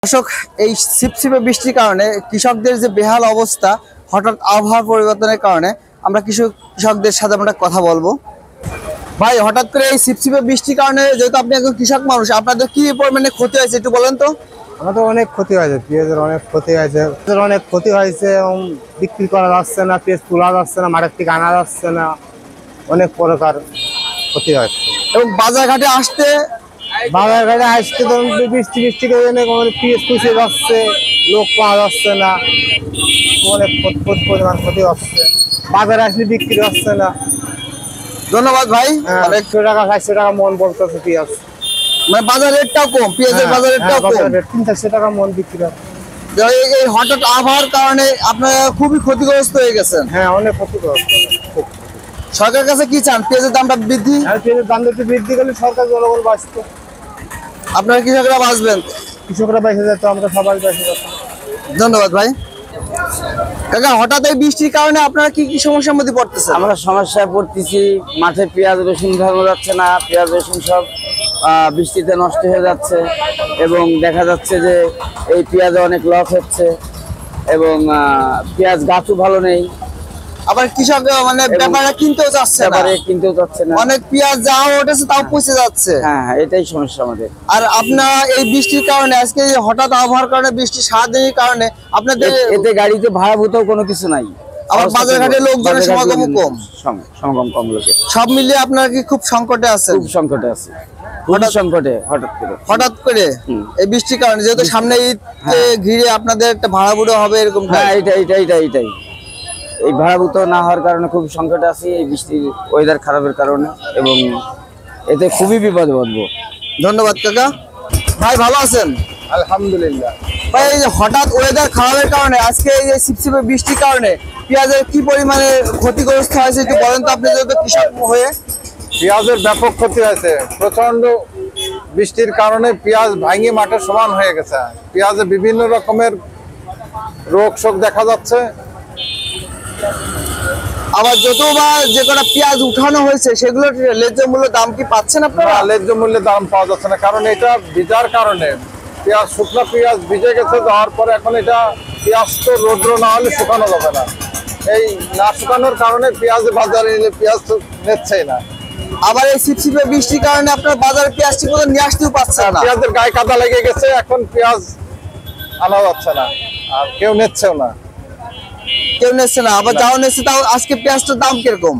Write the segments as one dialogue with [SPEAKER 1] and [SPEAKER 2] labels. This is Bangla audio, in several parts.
[SPEAKER 1] দর্শক, এই ছিপছিপে বৃষ্টির কারণে কৃষকদের যে বেহাল অবস্থা, হঠাৎ আবহাওয়া পরিবর্তনের কারণে আমরা কৃষকদের সাথে আমরা কথা বলবো। ভাই, হঠাৎ করে এই ছিপছিপে বৃষ্টির কারণে, যেহেতু আপনি একজন কৃষক মানুষ, আপনাদের কি পরিমাণে ক্ষতি হয়েছে একটু বলেন তো।
[SPEAKER 2] আমাদের অনেক ক্ষতি হয়েছে, পেঁয়াজের অনেক ক্ষতি হয়েছে, অনেক ক্ষতি হয়েছে এবং বিক্রি করা যাচ্ছে না, পেঁয়াজ তোলা যাচ্ছে না, মাঠের থেকে আনা যাচ্ছে না, অনেক প্রকার ক্ষতি হচ্ছে।
[SPEAKER 1] এবং বাজারঘাটে আসতে
[SPEAKER 2] ধরুন বৃষ্টি পেঁয়াজ পুষে যাচ্ছে, লোক পাওয়া যাচ্ছে না, অনেক পরিমাণ ক্ষতি হচ্ছে। বাজারে আসলে বিক্রি হচ্ছে না।
[SPEAKER 1] ধন্যবাদ ভাই।
[SPEAKER 2] 400 টাকা মন বলতেছে পেঁয়াজ,
[SPEAKER 1] মানে বাজার রেটটাও কম, পেঁয়াজের বাজার রেটটাও কম,
[SPEAKER 2] 300 টাকা মন বিক্রি হয়।
[SPEAKER 1] এই হঠাৎ আবহাওয়ার কারণে আপনারা খুবই ক্ষতিগ্রস্ত হয়ে গেছেন।
[SPEAKER 2] হ্যাঁ, অনেক ক্ষতিগ্রস্ত।
[SPEAKER 1] সরকারের কাছে কি চান? পেঁয়াজের দামটা বৃদ্ধি,
[SPEAKER 2] পেঁয়াজের দাম যদি বৃদ্ধি করলে সরকার জনগণ বাঁচত,
[SPEAKER 1] আপনারা কৃষকরা বাঁচবেন,
[SPEAKER 2] কৃষকরা বেঁচে যেত, আমরা সবাই বেঁচে যেত।
[SPEAKER 1] ধন্যবাদ ভাই। কাকা, হঠাৎ এই বৃষ্টির কারণে আপনারা কি কি সমস্যার মধ্যে পড়তেছেন?
[SPEAKER 3] আমরা সমস্যায় পড়তেছি। মাঠে পেঁয়াজ রসুন ধরানো যাচ্ছে না, পেঁয়াজ রসুন সব বৃষ্টিতে নষ্ট হয়ে যাচ্ছে এবং দেখা যাচ্ছে যে এই পেঁয়াজে অনেক লস হচ্ছে এবং পেঁয়াজ গাছও ভালো নেই।
[SPEAKER 1] আবার কৃষক মানে ব্যাপারে কিনতেও যাচ্ছে না, অনেক পেঁয়াজ যা উঠেছে তাও পচে যাচ্ছে।
[SPEAKER 3] হ্যাঁ, এটাই সমস্যা আমাদের।
[SPEAKER 1] আর আপনারা এই বৃষ্টির কারণে, আজকে হঠাৎ আবহাওয়ার কারণে, বৃষ্টি সারাদিনের কারণে আপনাদের
[SPEAKER 3] এতে গাড়িতে ভাড়া ভূতেও কোনো কিছু নাই।
[SPEAKER 1] আবার বাজারঘাটে লোকজনের সমাগম কম,
[SPEAKER 3] সমাগম কম লোকের।
[SPEAKER 1] সব মিলিয়ে আপনারা কি খুব সংকটে আছেন?
[SPEAKER 3] খুব সংকটে আছে,
[SPEAKER 1] হঠাৎ করে এই বৃষ্টির কারণে, যেহেতু সামনে ঈদ ঘিরে আপনাদের একটা ভাড়া বুড়ো হবে এরকম।
[SPEAKER 3] হ্যাঁ, এইটাই এই ভাড়াভূত না হওয়ার কারণে খুব সংকটে আছি, এই বৃষ্টির ওয়েদার খারাপের কারণে, এবং এতে খুবই বিপদে পড়বো।
[SPEAKER 1] ধন্যবাদ কাকা। ভাই, ভালো আছেন?
[SPEAKER 2] আলহামদুলিল্লাহ।
[SPEAKER 1] ভাই, এই যে হঠাৎ ওয়েদার খারাপের কারণে, আজকে এই যে ছিপছিপে বৃষ্টির কারণে পেঁয়াজের কি পরিমাণে ক্ষতিগ্রস্ত হয়েছে একটু বলেন তো, আপনি যেহেতু কৃষক হয়ে।
[SPEAKER 2] পেঁয়াজের ব্যাপক ক্ষতি হয়েছে, প্রচন্ড বৃষ্টির কারণে পেঁয়াজ ভাঙে মাঠে সমান হয়ে গেছে। পেঁয়াজে বিভিন্ন রকমের রোগ শোক দেখা যাচ্ছে।
[SPEAKER 1] আবার যতবা যে কটা পেঁয়াজ উঠানো হয়েছে সেগুলোর ন্যায্য মূল্য দাম কি পাচ্ছেন আপনারা?
[SPEAKER 2] ন্যায্য মূল্যে দাম পাওয়া যাচ্ছে না, কারণ এটা ভিজার কারণে পেঁয়াজ, শুকনো পেঁয়াজ ভিজে গেছে, যাওয়ার পরে এখন এটা পেঁয়াজ তো রৌদ্র না হলে শুকানো যাবে না। এই না শুকানোর কারণে পেঁয়াজ বাজারে নিলে পেঁয়াজ তো নিচ্ছেই না।
[SPEAKER 1] আবার এই ছিপছিপে বৃষ্টির কারণে আপনার বাজারে পেঁয়াজ ঠিক মতো নিয়ে আসতেও পারছেন না।
[SPEAKER 2] পেঁয়াজের গায়ে কাদা লেগে গেছে, এখন পেঁয়াজ আনা যাচ্ছে না, আর কেউ নিচ্ছেও না।
[SPEAKER 1] আবার যাও নিচ্ছে, তাও আজকে পেঁয়াজটার দাম কিরকম?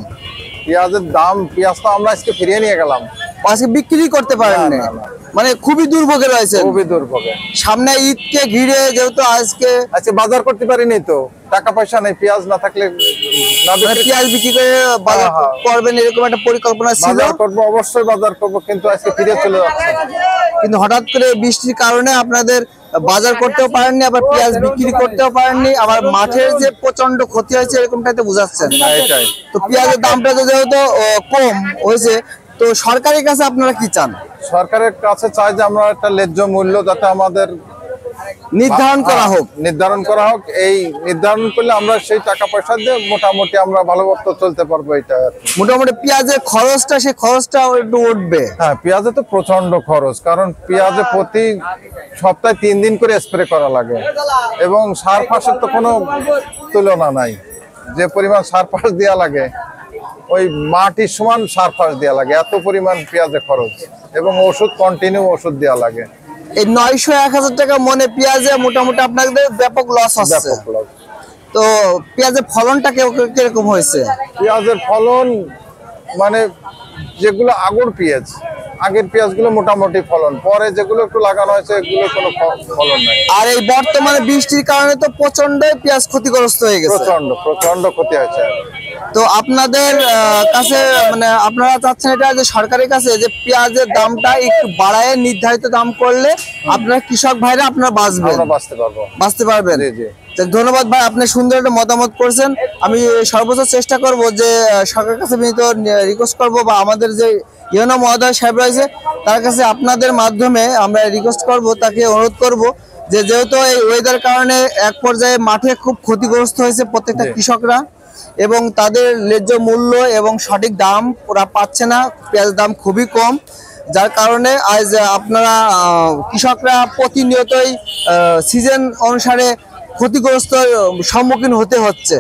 [SPEAKER 2] পেঁয়াজ তো আমরা আজকে ফিরিয়ে নিয়ে গেলাম,
[SPEAKER 1] আজকে বিক্রি করতে পারেন না, মানে খুবই দুর্ভোগে রয়েছে।
[SPEAKER 2] খুবই দুর্ভোগে।
[SPEAKER 1] সামনে ঈদকে ঘিরে যেহেতু আজকে
[SPEAKER 2] বাজার করতে পারিনি, তো টাকা পয়সা নেই, পেঁয়াজ না থাকলে
[SPEAKER 1] পেঁয়াজ বিক্রি করে বাজার করবেন এরকম একটা পরিকল্পনা ছিল।
[SPEAKER 2] অবশ্যই বাজার করবো, কিন্তু আজকে ফিরে চলে যাচ্ছে।
[SPEAKER 1] কিন্তু হঠাৎ করে বৃষ্টির কারণে আপনাদের বাজার করতেও পারেননি, আবার পেঁয়াজ বিক্রি করতেও পারেননি, আবার মাঠের যে প্রচন্ড ক্ষতি হয়েছে এরকমটাতে বুঝাচ্ছেন। তো পেঁয়াজের দামটা তো যেহেতু কম হয়েছে, তো সরকারের কাছে আপনারা কি চান?
[SPEAKER 2] সরকারের কাছে চাই যে আমরা একটা ন্যায্য মূল্য যাতে আমাদের
[SPEAKER 1] নির্ধারণ করা হোক। এই নির্ধারণ করলে আমরা সেই টাকা পয়সা দিয়ে মোটামুটি আমরা ভালো মতো চলতে পারবো। এটা মোটামুটি পেঁয়াজের খরচটা, সেই খরচটা একটু উঠবে।
[SPEAKER 2] হ্যাঁ, পেঁয়াজে তো প্রচন্ড খরচ, কারণ পেঁয়াজে প্রতি সপ্তাহে 3 দিন করে স্প্রে করা লাগে, এবং সার ফাঁসের তো কোনো তুলনা নাই। যে পরিমাণ সার ফাঁস দেওয়া লাগে, ওই মাটির সমান সার ফাঁস দেওয়া লাগে, এত পরিমাণ পেঁয়াজে খরচ, এবং ওষুধ কন্টিনিউ ওষুধ দেওয়া লাগে।
[SPEAKER 1] এই 900-1000 টাকা মনে পেঁয়াজে মোটামুটি আপনাদের ব্যাপক লস হচ্ছে। তো পেঁয়াজের ফলনটা কিরকম হয়েছে?
[SPEAKER 2] পেঁয়াজের ফলন মানে যেগুলো আগের পেঁয়াজগুলো মোটামুটি ফলন, পরে যেগুলো একটু লাগানো হয়েছে এগুলো কোনো ফলন নাই।
[SPEAKER 1] আর এই বর্তমানে বৃষ্টির কারণে তো প্রচন্ড পেঁয়াজ ক্ষতিগ্রস্ত হয়ে গেছে,
[SPEAKER 2] প্রচন্ড ক্ষতি হয়েছে।
[SPEAKER 1] তো আপনাদের কাছে মানে আপনারা চাচ্ছেন এটা যে সরকারের কাছে যে পেঁয়াজের দামটা একটু বাড়ায় নির্ধারিত দাম করলে আপনারা কৃষক ভাইরা আপনারা বাঁচতে পারবেন। ধন্যবাদ ভাই, আপনি সুন্দর একটা মতামত করছেন। আমি সর্বোচ্চ চেষ্টা করব যে সরকারের কাছে রিকোয়েস্ট করব, বা আমাদের যে ইউনো মহোদয় সাহেব রয়েছে তার কাছে আপনাদের মাধ্যমে আমরা রিকোয়েস্ট করব, তাকে অনুরোধ করব যে যেহেতু এই ওয়েদার কারণে এক পর্যায়ে মাঠে খুব ক্ষতিগ্রস্ত হয়েছে প্রত্যেকটা কৃষকরা, এবং তাদের ন্যায্য মূল্য এবং সঠিক দাম ওরা পাচ্ছে না, পেঁয়াজের দাম খুবই কম। যার কারণে আজ আপনারা কৃষকরা প্রতিনিয়তই সিজন অনুসারে ক্ষতিগ্রস্ত সম্মুখীন হতে হচ্ছে।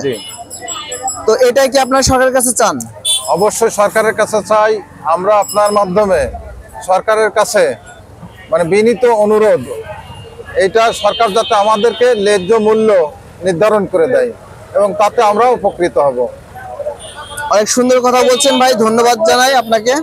[SPEAKER 1] তো এটাই কি আপনারা সরকারের কাছে চান?
[SPEAKER 2] অবশ্যই সরকারের কাছে চাই। আমরা আপনার মাধ্যমে সরকারের কাছে মানে বিনীত অনুরোধ, এটা সরকার যাতে আমাদেরকে ন্যায্য মূল্য নির্ধারণ করে দেয় এবং তাতে আমরা উপকৃত হব।
[SPEAKER 1] অনেক সুন্দর কথা বলছেন ভাই, ধন্যবাদ জানাই আপনাকে।